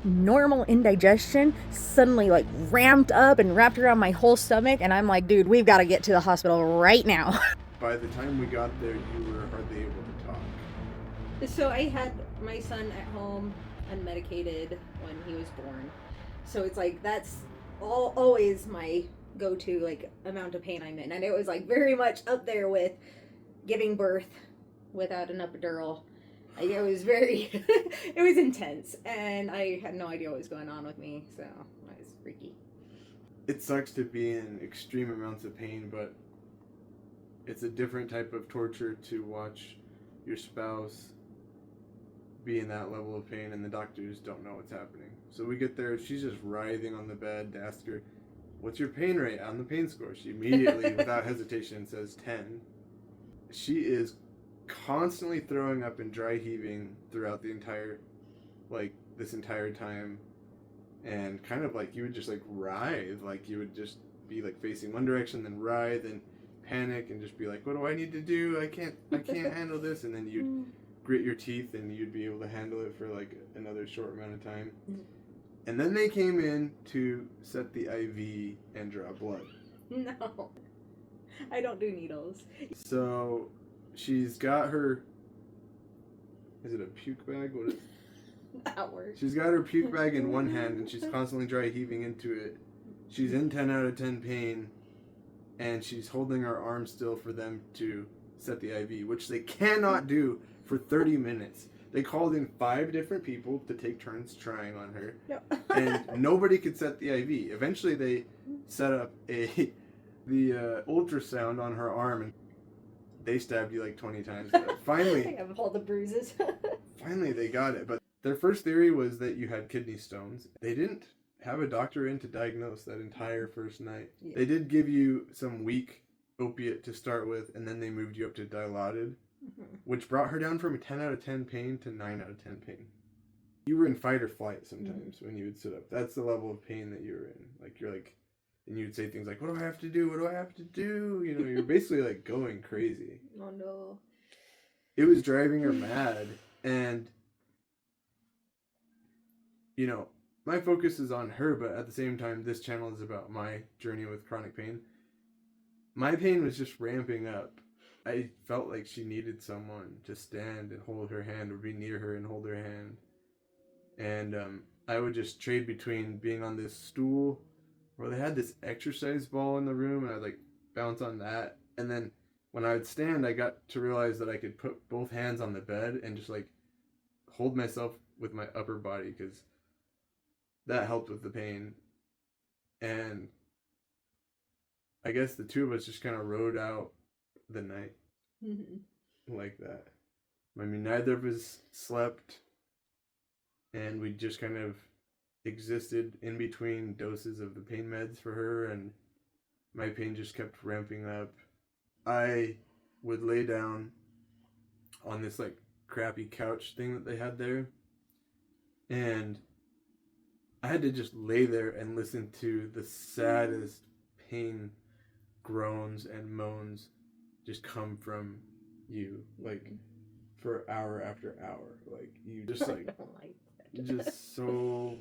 normal indigestion suddenly like ramped up and wrapped around my whole stomach, and I'm like, dude, we've got to get to the hospital right now. By the time we got there, you were hardly able to talk. So I had my son at home unmedicated when he was born. So it's like that's always my go-to like amount of pain I'm in. And it was like very much up there with giving birth without an epidural. Like, it was very it was intense, and I had no idea what was going on with me, so it was freaky. It sucks to be in extreme amounts of pain, but it's a different type of torture to watch your spouse be in that level of pain and the doctors don't know what's happening. So we get there, she's just writhing on the bed. To ask her, what's your pain rate on the pain score? She immediately, without hesitation, says 10. She is constantly throwing up and dry heaving throughout the entire, like, this entire time. And kind of like you would just like writhe, like you would just be like facing one direction, then writhe and panic and just be like, what do I need to do? I can't handle this. And then you'd grit your teeth and you'd be able to handle it for like another short amount of time. And then they came in to set the IV and draw blood. No, I don't do needles. So she's got her, is it a puke bag? What is it? That works. She's got her puke bag in one hand and she's constantly dry heaving into it. She's in 10 out of 10 pain and she's holding her arm still for them to set the IV, which they cannot do for 30 minutes. They called in 5 different people to take turns trying on her. No. And nobody could set the IV. Eventually they set up the ultrasound on her arm and they stabbed you like 20 times. Finally, I have all the bruises. Finally they got it. But their first theory was that you had kidney stones. They didn't have a doctor in to diagnose that entire first night. Yeah. They did give you some weak opiate to start with, and then they moved you up to Dilaudid, which brought her down from a 10 out of 10 pain to 9 out of 10 pain. You were in fight or flight sometimes when you would sit up. That's the level of pain that you were in. Like, you're like, and you'd say things like, what do I have to do? What do I have to do? You know, you're basically like going crazy. Oh no. It was driving her mad, and you know, my focus is on her, but at the same time, this channel is about my journey with chronic pain. My pain was just ramping up. I felt like she needed someone to stand and hold her hand or be near her and hold her hand. And I would just trade between being on this stool where they had this exercise ball in the room and I'd like bounce on that. And then when I would stand, I got to realize that I could put both hands on the bed and just like hold myself with my upper body, because that helped with the pain. And I guess the two of us just kind of rode out the night like that. I mean, neither of us slept, and we just kind of existed in between doses of the pain meds for her, and my pain just kept ramping up. I would lay down on this like crappy couch thing that they had there, and I had to just lay there and listen to the saddest pain groans and moans just come from you, like for hour after hour. Like you just like, just so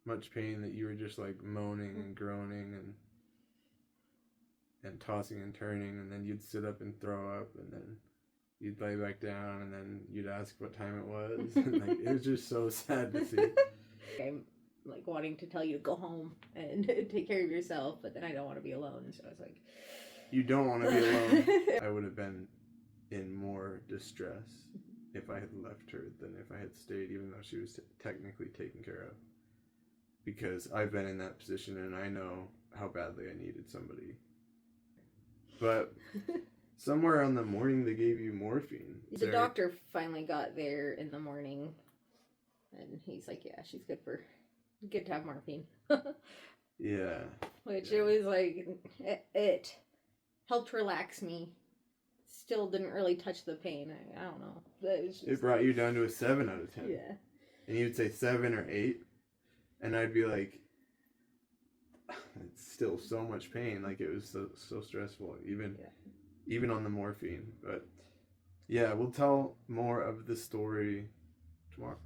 much pain that you were just like moaning and groaning and tossing and turning, and then you'd sit up and throw up, and then you'd lay back down, and then you'd ask what time it was. And like, it was just so sad to see. I'm like wanting to tell you to go home and take care of yourself, but then I don't want to be alone, so I was like, you don't want to be alone. I would have been in more distress if I had left her than if I had stayed, even though she was technically taken care of, because I've been in that position and I know how badly I needed somebody. But somewhere on the morning they gave you morphine. The doctor finally got there in the morning, and he's like, yeah, she's good to have morphine. Yeah. Which it was like, it helped relax me. Still didn't really touch the pain. I don't know. It brought you down to a 7 out of 10. Yeah. And you'd say 7 or 8. And I'd be like, it's still so much pain. Like, it was so stressful, even on the morphine. But yeah, we'll tell more of the story tomorrow.